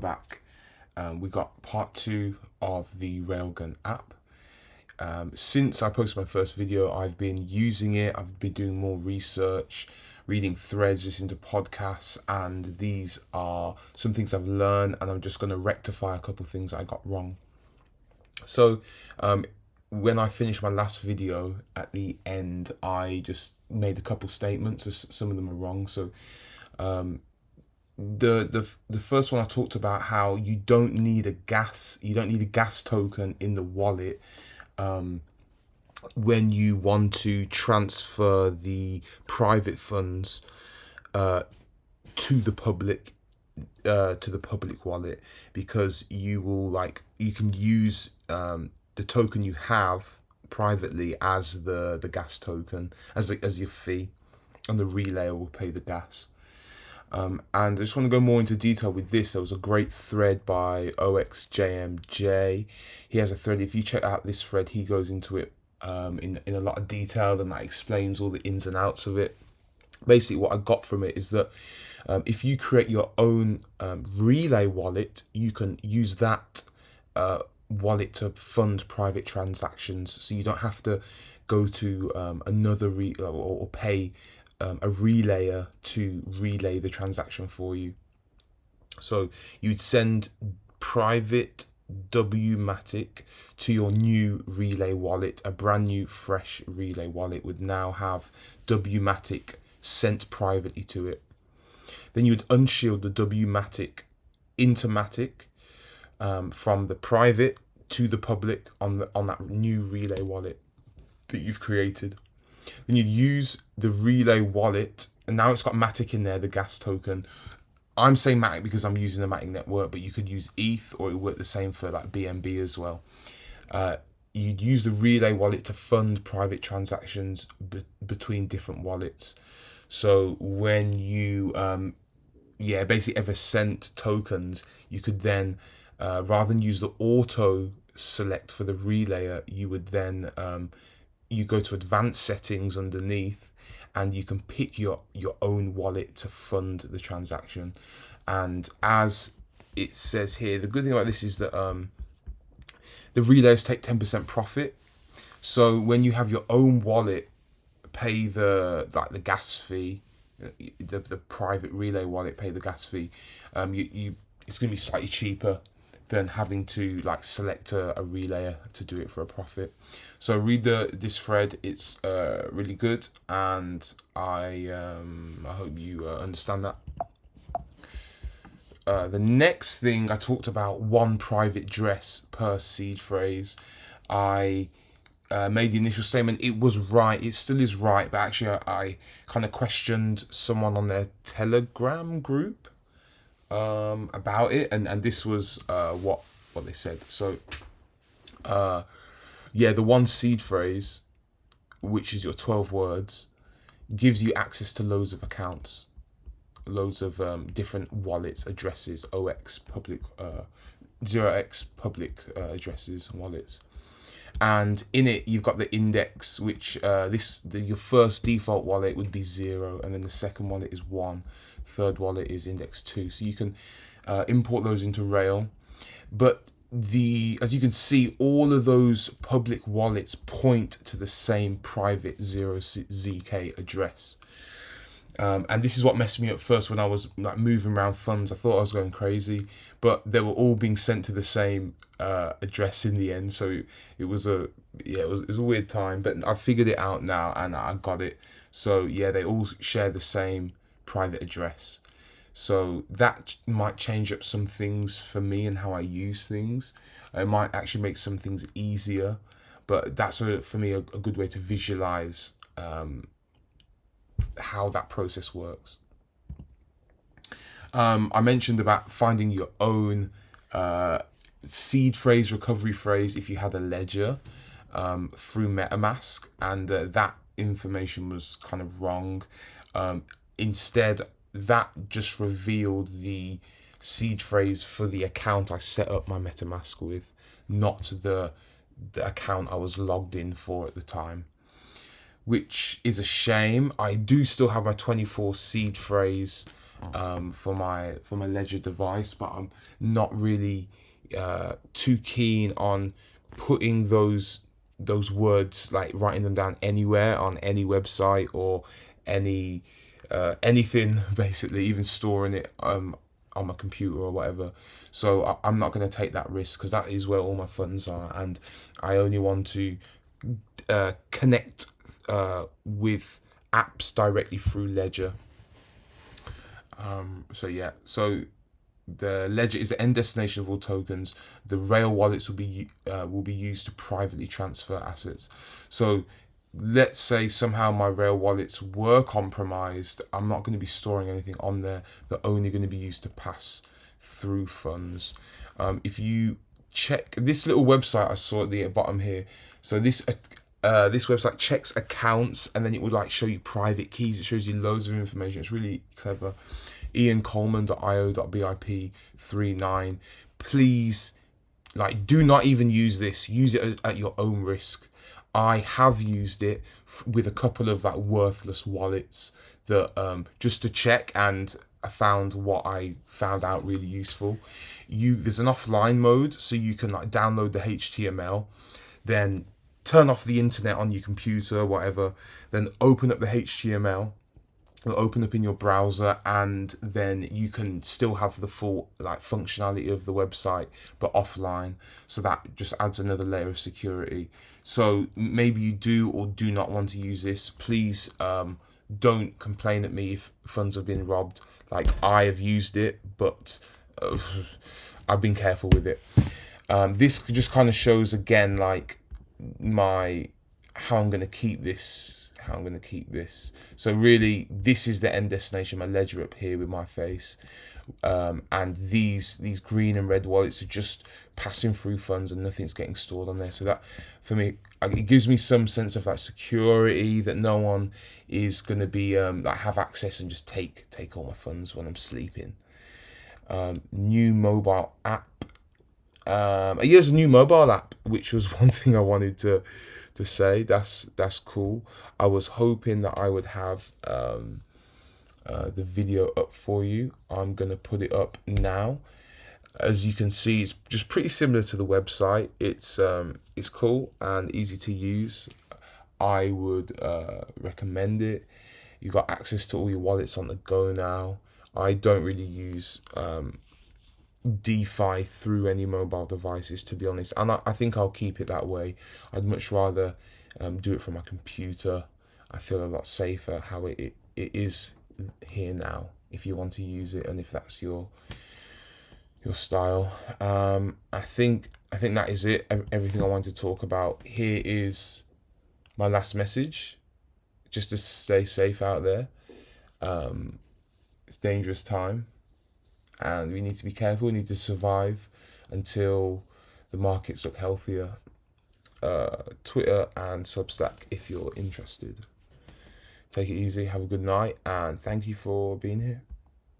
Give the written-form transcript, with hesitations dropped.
back. We got part 2 of the Railgun app. Since I posted my first video, I've been using it. I've been doing more research, reading threads, listening to podcasts, and these are some things I've learned, and I'm just going to rectify a couple of things I got wrong. So when I finished my last video, at the end I just made a couple statements. Some of them are wrong. So the first one, I talked about how you don't need a gas token in the wallet when you want to transfer the private funds to the public wallet, because you can use the token you have privately as the gas token, as your fee, and the relayer will pay the gas. And I just want to go more into detail with this. There was a great thread by OXJMJ. He has a thread. If you check out this thread, he goes into it in a lot of detail, and that explains all the ins and outs of it. Basically, what I got from it is that if you create your own relay wallet, you can use that wallet to fund private transactions, so you don't have to go to another or pay a relayer to relay the transaction for you. So you'd send private WMatic to your new relay wallet. A brand new fresh relay wallet would now have WMatic sent privately to it. Then you'd unshield the WMatic into Matic from the private to the public on that new relay wallet that you've created. Then you'd use the relay wallet, and now it's got Matic in there, the gas token. I'm saying Matic because I'm using the Matic network, but you could use ETH, or it would work the same for like BNB as well. You'd use the relay wallet to fund private transactions between different wallets. So when you basically ever sent tokens, you could then rather than use the auto select for the relayer, you would then you go to advanced settings underneath, and you can pick your own wallet to fund the transaction. And as it says here, the good thing about this is that the relayers take 10% profit. So when you have your own wallet pay the gas fee, the private relay wallet pay the gas fee, it's going to be slightly cheaper than having to select a relayer to do it for a profit. So read this thread. It's really good, and I hope you understand that. The next thing, I talked about one private address per seed phrase. I made the initial statement. It was right. It still is right, but actually I kind of questioned someone on their Telegram group about it, and this was what they said. So the one seed phrase, which is your 12 words, gives you access to loads of accounts, loads of different wallets, addresses, 0x public addresses and wallets. And in it, you've got the index, which your first default wallet would be 0, and then the second wallet is 1, third wallet is index 2. So you can import those into Rail. But as you can see, all of those public wallets point to the same private 0zk address. And this is what messed me up first when I was moving around funds. I thought I was going crazy, but they were all being sent to the same address in the end. So it was a weird time, but I figured it out now and I got it. So they all share the same private address. So that might change up some things for me and how I use things. It might actually make some things easier, but that's for me a good way to visualize how that process works. I mentioned about finding your own seed phrase, recovery phrase, if you had a ledger through MetaMask, and that information was kind of wrong. Instead, that just revealed the seed phrase for the account I set up my MetaMask with, not the account I was logged in for at the time, which is a shame. I do still have my 24 seed phrase for my Ledger device, but I'm not really too keen on putting those words, like writing them down anywhere on any website or any anything basically, even storing it on my computer or whatever. So I'm not going to take that risk, because that is where all my funds are, and I only want to connect with apps directly through Ledger. So yeah, so the Ledger is the end destination of all tokens. The Rail wallets will be used to privately transfer assets. So let's say somehow my Rail wallets were compromised, I'm not going to be storing anything on there. They're only going to be used to pass through funds. If you check this little website I saw at the bottom here, so this website checks accounts, and then it would like show you private keys. It shows you loads of information. It's really clever. iancoleman.io.bip39. Please, like, do not even use this. Use it at your own risk. I have used it with a couple of like worthless wallets that just to check, and I found what I found out really useful. There's an offline mode, so you can like download the HTML, then turn off the internet on your computer, whatever, then open up the HTML. It'll open up in your browser, and then you can still have the full like functionality of the website, but offline. So that just adds another layer of security. So maybe you do or do not want to use this. Please don't complain at me if funds have been robbed. Like, I have used it, but I've been careful with it. This just kind of shows again like how I'm going to keep this. So really, this is the end destination, my Ledger up here with my face, and these green and red wallets are just passing through funds and nothing's getting stored on there. So that, for me, it gives me some sense of like security, that no one is going to be like have access and just take all my funds when I'm sleeping. New mobile app. Here's a new mobile app, which was one thing I wanted to say. That's cool. I was hoping that I would have the video up for you. I'm gonna put it up now. As you can see, it's just pretty similar to the website. It's cool and easy to use. I would recommend it. You got access to all your wallets on the go now. I don't really use DeFi through any mobile devices, to be honest, and I think I'll keep it that way. I'd much rather do it from my computer. I feel a lot safer how it is here now, if you want to use it and if that's your style. I think that is it. Everything I want to talk about. Here is my last message, just to stay safe out there. It's a dangerous time, and we need to be careful. We need to survive until the markets look healthier. Twitter and Substack if you're interested. Take it easy, have a good night, and thank you for being here.